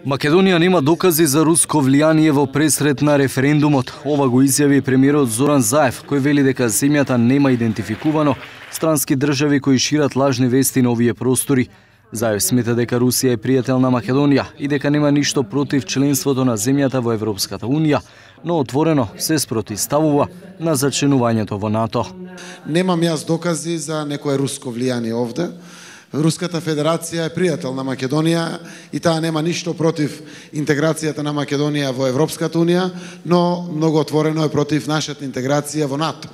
Македонија нема докази за руско влијание во пресрет на референдумот. Ова го изјави премиерот Зоран Заев, кој вели дека земјата нема идентификувано странски држави кои шират лажни вести на овие простори. Заев смета дека Русија е пријател на Македонија и дека нема ништо против членството на земјата во Европската Унија, но отворено се спротивставува на зачленувањето во НАТО. Немам јас докази за некое руско влијание овде. Руската Федерација е пријател на Македонија и таа нема ништо против интеграцијата на Македонија во Европската Унија, но многу отворено е против нашата интеграција во НАТО.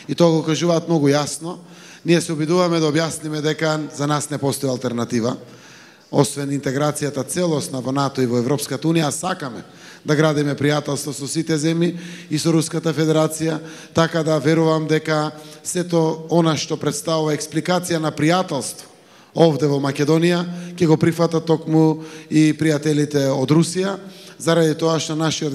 И тоа го кажуваат многу јасно. Ние се обидуваме да објасниме дека за нас не постои алтернатива. Освен интеграцијата целосна во НАТО и во Европската Унија, сакаме да градиме пријателство со сите земји и со Руската Федерација, така да верувам дека сето она што представува експликација на пријателство овде во Македонија ќе го прифатат токму и пријателите од Русија, заради тоа што нашите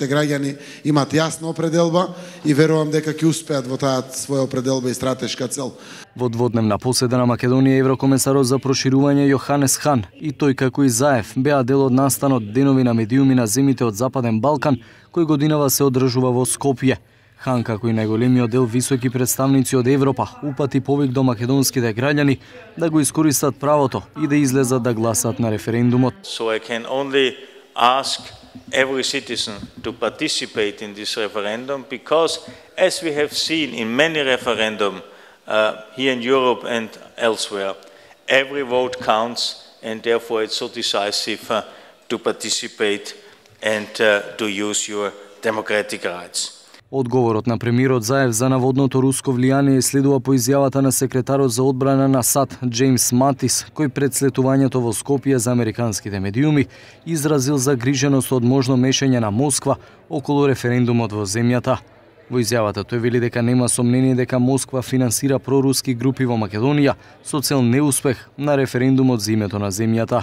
граѓани имат јасна определба и верувам дека ќе успеат во таа своја определба и стратешка цел. Во дводневна поседа на Македонија еврокомесарот за проширување Јоханес Хан и тој како и Заев беа дел од настанот Денови на медиуми на земјите од Западен Балкан, кој годинава се одржува во Скопје. Хан, како и најголемиот дел високи представници од Европа, упати повик до македонските граѓани да го искористат правото и да излезат да гласат на референдумот. So I can only ask every citizen to participate in this referendum because, as we have seen in many referendums here in Europe and elsewhere, every vote counts and therefore it's so decisive to participate and to use your democratic rights. Одговорот на премиерот Заев за наводното руско влијание следува по изјавата на секретарот за одбрана на САД Џејмс Матис, кој пред слетувањето во Скопје за американските медиуми изразил загриженост од можно мешање на Москва околу референдумот во земјата. Во изјавата тој вели дека нема сомнение дека Москва финансира проруски групи во Македонија со цел неуспех на референдумот за името на земјата.